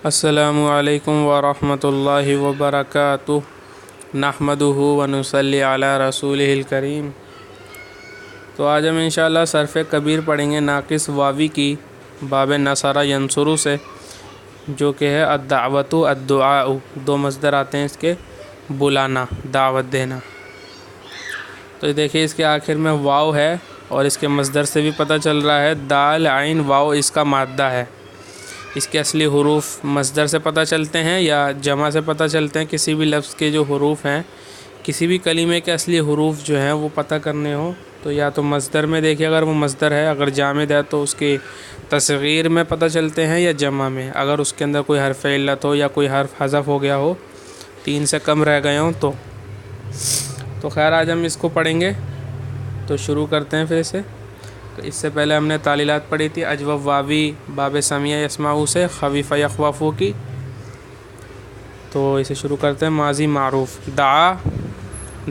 السلام علیکم ورحمۃ اللہ وبرکاتہ نحمدہ ونصلی علی رسولہ الکریم۔ تو آج ہم انشاءاللہ صرف کبیر پڑھیں گے ناقص واوی کی باب نصر ینصر سے، جو کہ ہے الدعوۃ الدعاء۔ دو مصدر آتے ہیں اس کے، بلانا، دعوت دینا۔ تو یہ دیکھیے اس کے آخر میں واو ہے، اور اس کے مصدر سے بھی پتہ چل رہا ہے دال عین واو اس کا مادہ ہے۔ اس کے اصلی حروف مصدر سے پتہ چلتے ہیں یا جمع سے پتہ چلتے ہیں۔ کسی بھی لفظ کے جو حروف ہیں، کسی بھی کلمے کے اصلی حروف جو ہیں وہ پتہ کرنے ہوں تو یا تو مصدر میں دیکھیے، اگر وہ مصدر ہے، اگر جامد ہے تو اس کی تصغیر میں پتہ چلتے ہیں یا جمع میں، اگر اس کے اندر کوئی حرف علت ہو یا کوئی حرف حذف ہو گیا ہو، 3 سے کم رہ گئے ہوں تو خیر آج ہم اس کو پڑھیں گے۔ تو شروع کرتے ہیں پھر سے۔ تو اس سے پہلے ہم نے تعلیلات پڑھی تھی اجوب واوی باب سمیع یسمعو سے، خفیف یخوفو کی۔ تو اسے شروع کرتے ہیں۔ ماضی معروف، دعا،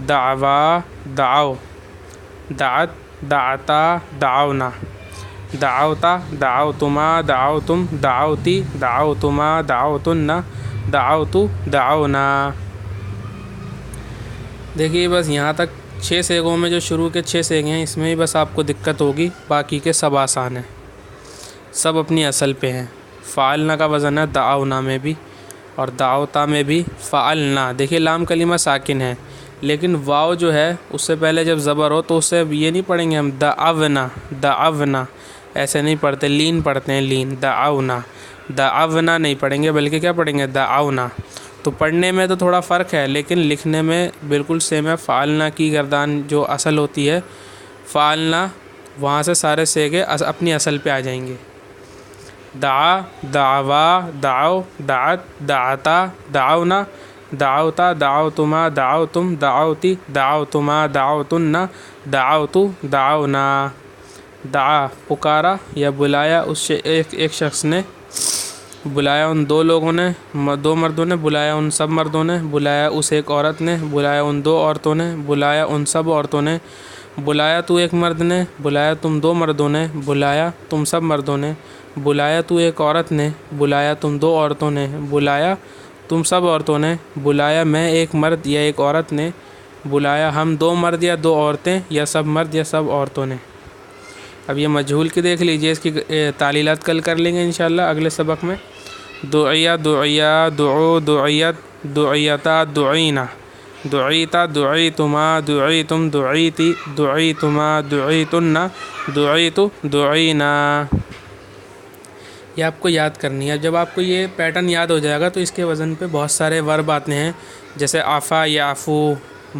دعوا، دعو، دعت، دعتا، دعونا، دعوتا، دعوتما، دعوتم، دعوتی، دعوتما، دعوتن، دعوتو، دعونا۔ دیکھیے بس یہاں تک 6 صیغوں میں جو شروع کے 6 صیغے ہیں، اس میں ہی بس آپ کو دقت ہوگی، باقی کے سب آسان ہیں، سب اپنی اصل پہ ہیں۔ فعلنا کا وزن ہے دعونا میں بھی اور دعوتا میں بھی فعلنا۔ دیکھیے لام کلمہ ساکن ہے، لیکن واو جو ہے اس سے پہلے جب زبر ہو تو اس سے یہ نہیں پڑھیں گے ہم دعونا، دعونا ایسے نہیں پڑھتے، لین پڑھتے ہیں، لین، دعونا، دعونا نہیں پڑھیں گے بلکہ کیا پڑھیں گے، دعونا۔ تو پڑھنے میں تو تھوڑا فرق ہے لیکن لکھنے میں بالکل سیم ہے۔ فعلنا کی گردان جو اصل ہوتی ہے، فعلنا، وہاں سے سارے صیغے اپنی اصل پہ آ جائیں گے۔ دعا، دعوا، دعو، دعت، دعتا، دعونا، دعوتا، دعوتما، دعوتم، دعوتی، دعوتما، دعوتن، دعوتو، دعونا۔ دعا پکارا یا بلایا، اس ایک شخص نے بلایا، ان 2 لوگوں نے، 2 مردوں نے بلایا، ان سب مردوں نے بلایا، اس ایک عورت نے بلایا، ان 2 عورتوں نے بلایا، ان سب عورتوں نے بلایا، تو ایک مرد نے بلایا، تم 2 مردوں نے بلایا، تم سب مردوں نے بلایا، تو ایک عورت نے بلایا، تم 2 عورتوں نے بلایا، تم سب عورتوں نے بلایا، میں ایک مرد یا ایک عورت نے بلایا، ہم 2 مرد یا 2 عورتیں یا سب مرد یا سب عورتوں نے۔ اب یہ مجہول کی دیکھ لیجئے، اس کی تعلیلات کل کر لیں گے انشاءاللہ اگلے سبق میں۔ دعیا، دعیا، دعو، دعیت، دعیتا، دعینا، دعیتا، دعیتما، دعیتم، دعیتی، دعیتما، دعیتن، دعیتو، دعینا۔ یہ آپ کو یاد کرنی ہے۔ جب آپ کو یہ پیٹرن یاد ہو جائے گا تو اس کے وزن پہ بہت سارے ورب آتے ہیں، جیسے عفا یعفو،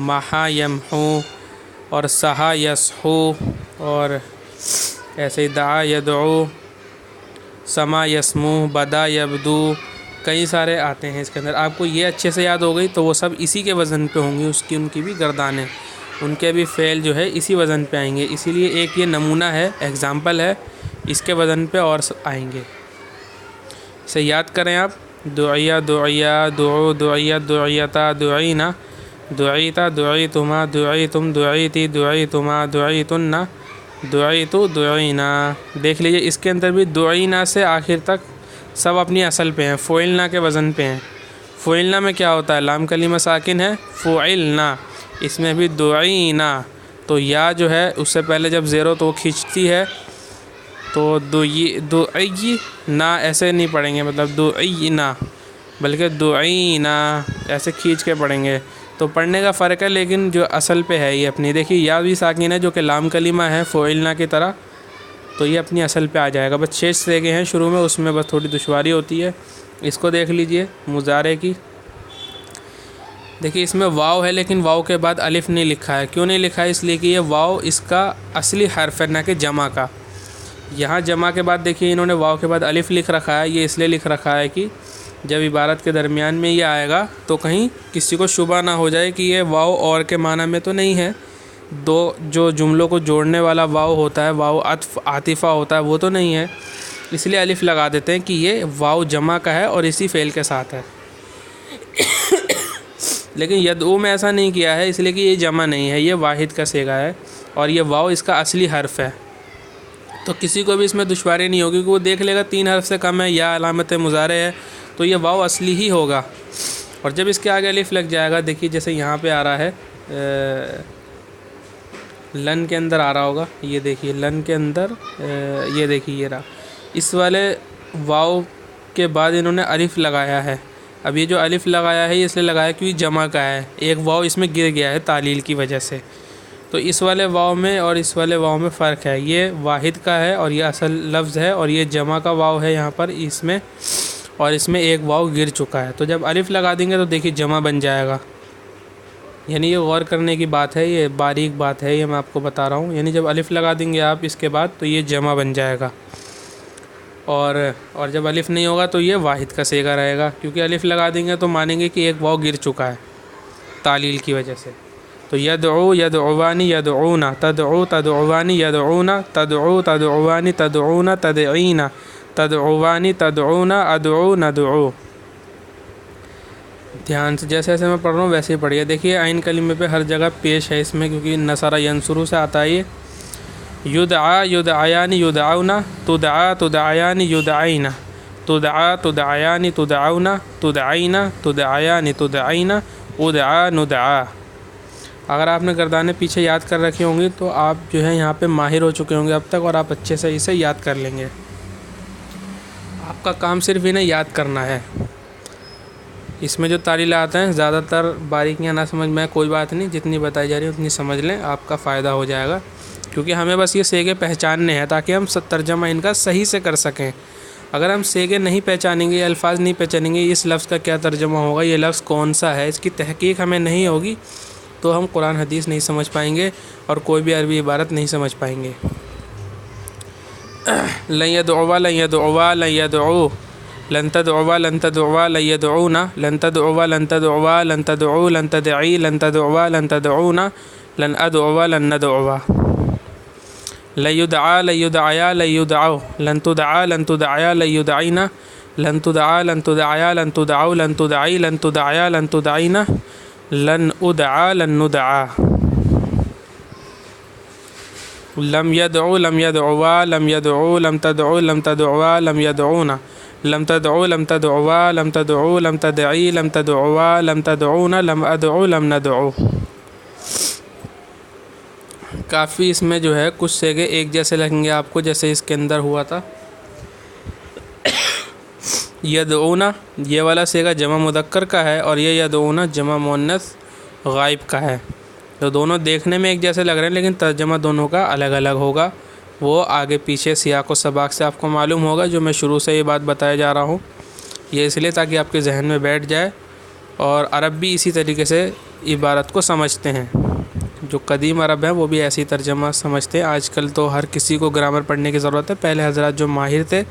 محا یمحو، اور سہا یسحو، اور ایسے ہی دعا یدعو، سما یسمو، بدا یبدو، کئی سارے آتے ہیں اس کے اندر۔ آپ کو یہ اچھے سے یاد ہو گئی تو وہ سب اسی کے وزن پہ ہوں گی، ان کی بھی گردانیں، ان کے بھی فعل جو ہے اسی وزن پہ آئیں گے۔ اسی لیے ایک یہ نمونہ ہے، ایگزامپل ہے، اس کے وزن پہ اور آئیں گے۔ اسے یاد کریں آپ۔ دعیا، دعیا، دعو، دعیت، دعیتا، دعینا، دعیتا، دعیتما، دعیتم، دعیتی، دعیتما، دعیتن، دعیتو، دعینا۔ دیکھ لیجئے اس کے اندر بھی دعینا سے آخر تک سب اپنی اصل پہ ہیں، فعلنا کے وزن پہ ہیں۔ فعلنا میں کیا ہوتا ہے، لام کلمہ ساکن ہے، فعلنا، اس میں بھی دعینا، تو یا جو ہے اس سے پہلے جب زیر ہو تو وہ کھینچتی ہے، تو دعینا ایسے نہیں پڑھیں گے، مطلب دعینا، بلکہ دعینا ایسے کھینچ کے پڑھیں گے۔ تو پڑھنے کا فرق ہے لیکن جو اصل پہ ہے یہ اپنی، دیکھیے یا بھی ساکن ہے جو کہ لام کلمہ ہے فعلنا کی طرح، تو یہ اپنی اصل پہ آ جائے گا۔ بس 6 صیغے ہیں شروع میں، اس میں بس تھوڑی دشواری ہوتی ہے۔ اس کو دیکھ لیجئے مضارع کی۔ دیکھیے اس میں واو ہے لیکن واو کے بعد الف نہیں لکھا ہے۔ کیوں نہیں لکھا ہے؟ اس لیے کہ یہ واو اس کا اصلی حرف ہے، نہ کہ جمع کا۔ یہاں جمع کے بعد دیکھیے انہوں نے واو کے بعد الف لکھ رکھا ہے، یہ اس لیے لکھ رکھا ہے کہ جب عبارت کے درمیان میں یہ آئے گا تو کہیں کسی کو شبہ نہ ہو جائے کہ یہ واو اور کے معنی میں تو نہیں ہے، جو جملوں کو جوڑنے والا واو ہوتا ہے، واو عطف عاطفہ ہوتا ہے، وہ تو نہیں ہے، اس لیے الف لگا دیتے ہیں کہ یہ واو جمع کا ہے اور اسی فعل کے ساتھ ہے۔ لیکن یدعو میں ایسا نہیں کیا ہے، اس لیے کہ یہ جمع نہیں ہے، یہ واحد کا صیغہ ہے اور یہ واو اس کا اصلی حرف ہے۔ تو کسی کو بھی اس میں دشواری نہیں ہوگی کہ وہ دیکھ لے گا 3 حرف سے کم ہے یا علامت مضارع ہے تو یہ واو اصلی ہی ہوگا. اور جب اس کے آگے الف لگ جائے گا، دیکھیے جیسے یہاں پہ آ رہا ہے لن کے اندر آ رہا ہوگا، یہ دیکھیے لن کے اندر یہ دیکھیے یہ رہا، اس والے واو کے بعد انہوں نے الف لگایا ہے. اب یہ جو الف لگایا ہے یہ اس لیے لگایا کیونکہ جمع کا ہے، ایک واو اس میں گر گیا ہے تعلیل کی وجہ سے. تو اس والے واو میں اور اس والے واو میں فرق ہے، یہ واحد کا ہے اور یہ اصل لفظ ہے، اور یہ جمع کا واو ہے یہاں پر اس میں، اور اس میں ایک واو گر چکا ہے. تو جب الف لگا دیں گے تو دیکھیے جمع بن جائے گا. یعنی یہ غور کرنے کی بات ہے، یہ باریک بات ہے، یہ میں آپ کو بتا رہا ہوں. یعنی جب الف لگا دیں گے آپ اس کے بعد تو یہ جمع بن جائے گا، اور جب الف نہیں ہوگا تو یہ واحد کا صیغہ رہے گا، کیونکہ الف لگا دیں گے تو مانیں گے کہ ایک واو گر چکا ہے تعلیل کی وجہ سے. تو یدعو یدعوانی یدعونا، تدعو تدعوانی یدعونا، تدعو تدعوانی تدعونا، تدعینا تدعوانی تدعونا، ادعو ندعو. دھیان سے جیسے جیسے میں پڑھ رہا ہوں ویسے ہی پڑھیے. دیکھیے عین کلمے پہ ہر جگہ پیش ہے اس میں، کیونکہ نصر ینصرو سے آتا ہے. یدعا یدعیانی یدعونا، تدعا تدعیانی یدعینا، تدعا تدعیانی تدعونا، تدعینا تدعیانی تدعینا، ادعا ندعا. اگر آپ نے گردانیں پیچھے یاد کر رکھی ہوں گی تو آپ جو ہے یہاں پہ ماہر ہو چکے ہوں گے اب تک، اور آپ اچھے سے اسے یاد کر لیں گے. آپ کا کام صرف انہیں یاد کرنا ہے. اس میں جو تعلیلات ہیں زیادہ تر باریکیاں نہ سمجھ میں کوئی بات نہیں، جتنی بتائی جا رہی ہے اتنی سمجھ لیں، آپ کا فائدہ ہو جائے گا. کیونکہ ہمیں بس یہ صیغے پہچاننے ہیں تاکہ ہم ترجمہ ان کا صحیح سے کر سکیں. اگر ہم صیغے نہیں پہچانیں گے، الفاظ نہیں پہچانیں گے، اس لفظ کا کیا ترجمہ ہوگا، یہ لفظ کون سا ہے، اس کی تحقیق ہمیں نہیں ہوگی، تو ہم قرآن حدیث نہیں سمجھ پائیں گے اور کوئی بھی عربی عبارت نہیں سمجھ پائیں گے. لن يدعوا لن يدعوا لن يدعوا، لن تدعوا لن تدعوا لن يدعونا، لن تدعوا لن تدعوا لن تدعوا لن تدعي لن تدعوا لن تدعونا، لن ادعوا لن ندعوا. لن يدعا لن يدعيا لن يدعوا، لن تدعا لن تدعيا لن يدعينا، لن تدعا لن تدعيا لن تدعوا لن تدعي لن تدعيا لن تدعينا، لن ادعا لن ندعا. لم يدعو لم يدعوا لم يدعوا لم تدعو لم تدعوا لم يدعونا، لم تدعو لم تدعوا لم تدعو لم تدعي لم تدعوا لم تدعونا، لم ادعو لم ندعو. کافی اس میں جو ہے کچھ صیغے ایک جیسے لگیں گے آپ کو، جیسے اس کے اندر ہوا تھا یدعونا، یہ والا صیغہ جمع مذکر کا ہے، اور یہ یدعونا جمع مؤنث غائب کا ہے. تو دونوں دیکھنے میں ایک جیسے لگ رہے ہیں لیکن ترجمہ دونوں کا الگ الگ ہوگا. وہ آگے پیچھے سیاق و سباق سے آپ کو معلوم ہوگا. جو میں شروع سے یہ بات بتایا جا رہا ہوں یہ اس لیے تاکہ آپ کے ذہن میں بیٹھ جائے. اور عرب بھی اسی طریقے سے عبارت کو سمجھتے ہیں، جو قدیم عرب ہیں وہ بھی ایسی ترجمہ سمجھتے ہیں. آج کل تو ہر کسی کو گرامر پڑھنے کی ضرورت ہے. پہلے حضرات جو ماہر تھے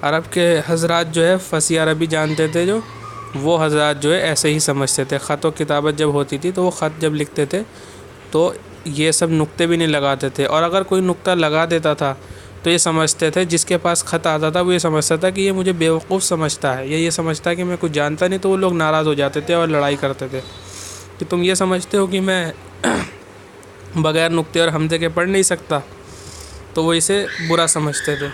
عرب کے، حضرات جو ہے فصیح عربی جانتے تھے، جو وہ حضرات جو ہے ایسے ہی سمجھتے تھے. خط و کتابت جب ہوتی تھی تو وہ خط جب لکھتے تھے تو یہ سب نقطے بھی نہیں لگاتے تھے، اور اگر کوئی نقطہ لگا دیتا تھا تو یہ سمجھتے تھے، جس کے پاس خط آتا تھا وہ یہ سمجھتا تھا کہ یہ مجھے بیوقوف سمجھتا ہے، یا یہ سمجھتا ہے کہ میں کچھ جانتا نہیں. تو وہ لوگ ناراض ہو جاتے تھے اور لڑائی کرتے تھے کہ تم یہ سمجھتے ہو کہ میں بغیر نقطے اور حمزے کے پڑھ نہیں سکتا. تو وہ اسے برا سمجھتے تھے.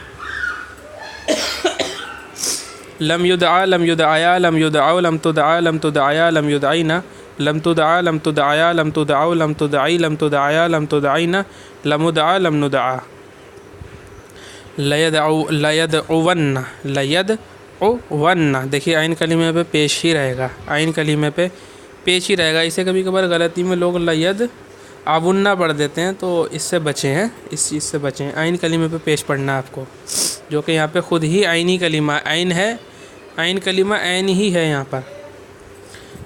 لم يدعا لم يدعيا لم يدعوا لم تدعا لم تدعيا لم يدعينا، لم تدعا لم تدعيا لم تدعوا لم تدعي لم تدعيا لم تدعينا، لم ادعا لم ندعا. لیدعون لیدعون، دیکھیے عین کلمے پہ پیش ہی رہے گا، عین کلمے پہ پیش ہی رہے گا. اسے کبھی کبھار غلطی میں لوگ لید آبنا پڑھ دیتے ہیں، تو اس سے بچیں ہیں، اس چیز سے بچیں. عین کلمے پہ پیش پڑھنا ہے آپ کو، جو کہ یہاں پہ خود ہی عینی کلمہ عین ہے، عین کلمہ عین ہی ہے یہاں پر.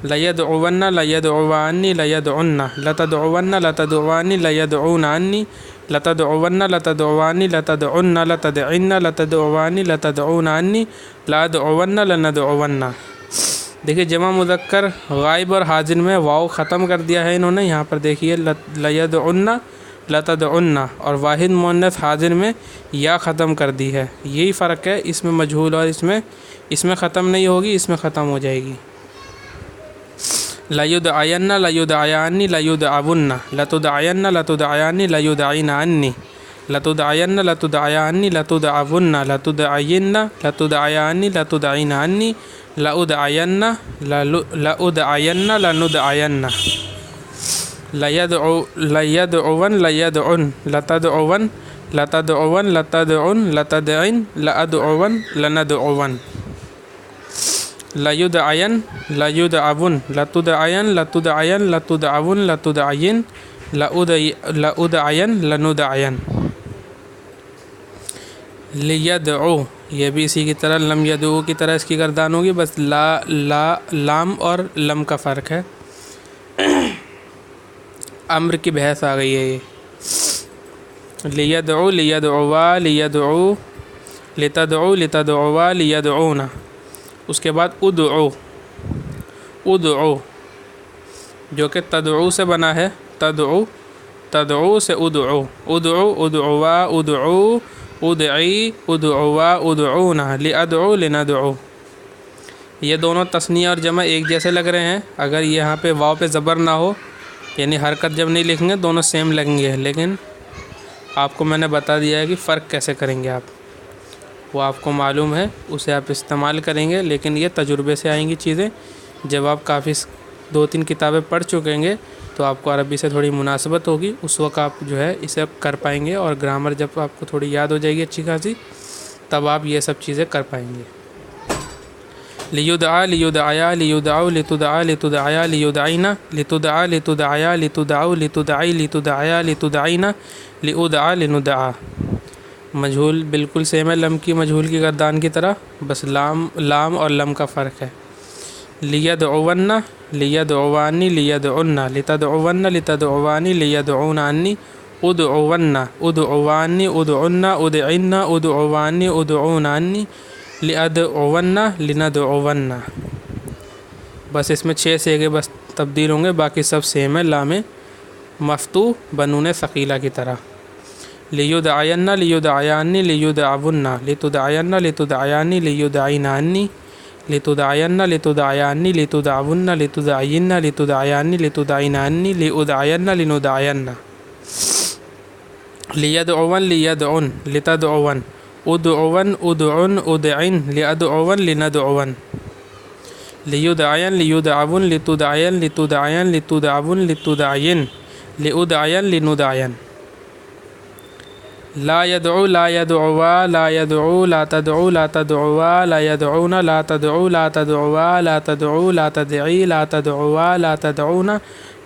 لیدعون لیدعوانی لیدعن، لتدعون لتدعوانی لیدعونانی، لتدعون لتدعوانی لتدعن لتدعن لتدعوانی لتدعونانی، لادعون لندعون. دیکھیے جمع مذکر غائب اور حاضر میں واو ختم کر دیا ہے انہوں نے. یہاں پر دیکھیے لیدعن لتدعن، اور واحد مؤنث حاضر میں یا ختم کر دی ہے. یہی فرق ہے اس میں مجہول اور اس میں ختم نہیں ہوگی، اس میں ختم ہو جائے گی. لیدعین لیدعیانی لیدعون، لتدعین لتدعیانی لیدعینانی، لتدعین لتدعیانی لتدعون لتدعین لتدعیانی لتدعینانی لأدعین لأدعین لندعین لیدعون لیدعن لتدعون لتدعون لتدعن لتدعن لأدعون لندعون لیدعین لیدعون لتدعین لتدعین لتدعون لتدعین لأدعین لندعین لیدعو، یہ بھی اسی کی طرح لم یدعو کی طرح اس کی گردان ہوگی، بس لام اور لم کا فرق ہے۔ امر کی بحث آ گئی ہے یہ۔ لیدعو لیدعوا لیدعو لتدعو لتدعوا لیدعونا، اس کے بعد ادعو ادعو جو کہ تدعو سے بنا ہے، تدعو تدعو سے ادعو ادعو ادعوا ادعو ادعی ادعوا ادعونا لادعو لندعو، یہ دونوں تثنیہ اور جمع ایک جیسے لگ رہے ہیں۔ اگر یہاں پہ واو پہ زبر نہ ہو، یعنی حرکت جب نہیں لکھیں گے دونوں سیم لگیں گے، لیکن آپ کو میں نے بتا دیا ہے کہ فرق کیسے کریں گے آپ، وہ آپ کو معلوم ہے، اسے آپ استعمال کریں گے، لیکن یہ تجربے سے آئیں گی چیزیں۔ جب آپ کافی 2-3 کتابیں پڑھ چکیں گے تو آپ کو عربی سے تھوڑی مناسبت ہوگی، اس وقت آپ جو ہے اسے کر پائیں گے، اور گرامر جب آپ کو تھوڑی یاد ہو جائے گی اچھی خاصی، تب آپ یہ سب چیزیں کر پائیں گے۔ لیدعا لیدعیا لیدعو لتدعا لتدعیا لیدعینا لتدعا لتدعیا لتدعو لتدعی لتدعیا لتدعینا لادعا لندعا، مجہول بالکل سیم ہے لم کی مجہول کی گردان کی طرح، بس لام اور لم کا فرق ہے۔ لیدعون لیدعوانی لیدعن لتدعون لتدعوانی لیدعونانی ادعون ادعوانی ادعن ادعن ادعوانی ادعونانی لادعون لندعون، بس اس میں 6 سیغے بس تبدیل ہوں گے، باقی سب سیم ہے لام مفتوح بنون ثقیلہ کی طرح۔ لیدعین لیدعیانی لیدعون لتدعین لتدعیانی لیدعینانی لتدعین لتدعیانی لتدعون لتدعین لتدعیانی لتدعینانی لادعین لندعین لیدعون لیدعن لتدعون ادعون ادعن ادعن لادعون لندعون لیدعین لیدعون لتدعین لتدعین لتدعون لتدعین لادعین لندعین لا يدعو لا يدعوا لا يدعو لا تدعو لا تدعوا لا يدعون لا تدعو لا تدعوا لا تدعو لا تدعي لا تدعوا لا تدعون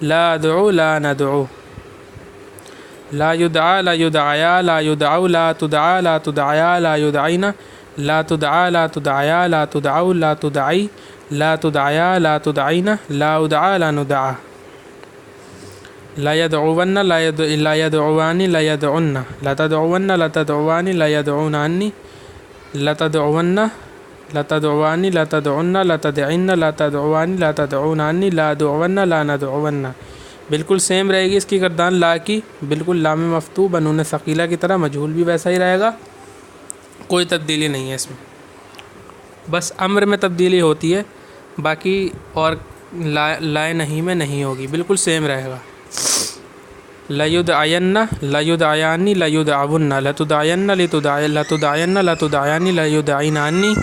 لا أدعو لا ندعو لا يدعى لا يدعيا لا يدعو لا تدعى لا تدعيا لا يدعين لا تدعى لا تدعيا لا تدعو لا تدعي لا تدعيا لا تدعين لا أدعى لا ندعى لا يدعون لا يدعوان لا يدعون لا تدعون لا تدعوان لا يدعوناني لا تدعون لا تدعوان لا تدعون لا تدعين لا تدعوان لا تدعوناني لا دعون لا ندعون، بالکل سیم رہے گی اس کی گردان لا کی، بالکل لام مفتوح بنون ثقیلہ کی طرح، مجہول بھی ویسا ہی رہے گا، کوئی تبدیلی نہیں ہے اس میں، بس امر میں تبدیلی ہوتی ہے، باقی اور لائے نہیں میں نہیں ہوگی، بالکل سیم رہے گا۔ لیدعین لیدعیانی لیدعون لتدعین لتدعین لتدعین لتدعیانی لیدعینانی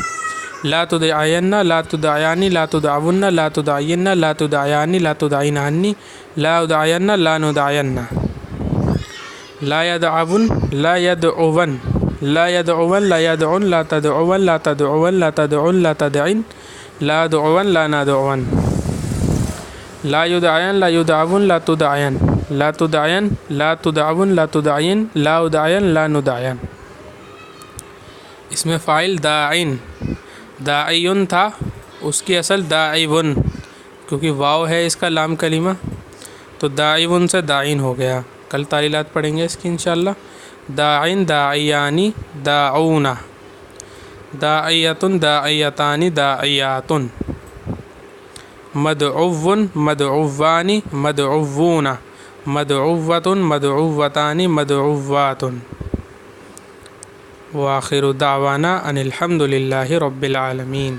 لا تدعین لا تدعیانی لا تدعون لا تدعین لا تدعیانی لا تدعینانی لا ادعین لا ندعین لا يدعون لا يدعون لا يدعون لا يدعون لا تدعون لا تدعون لا تدعون لا تدعين لا يدعون لا ندعون لا يدعين لا يدعون لا تدعين لا تدعين لا تدعون لا تدعين لا ادعين لا ندعين، اس میں فاعل داعین داعیون تھا، اس کی اصل داعیون، کیونکہ واو ہے اس کا لام کلمہ، تو داعیون سے داعین ہو گیا۔ کل تعلیلات پڑھیں گے اس کی انشاءاللہ۔ داعین داعیانی داعون داعیتن داعیتانی داعیاتن مدعون مدعوانی مدعوون مدعوتن مدعوتانی مدعوات، وآخر دعوانا ان الحمد للہ رب العالمین۔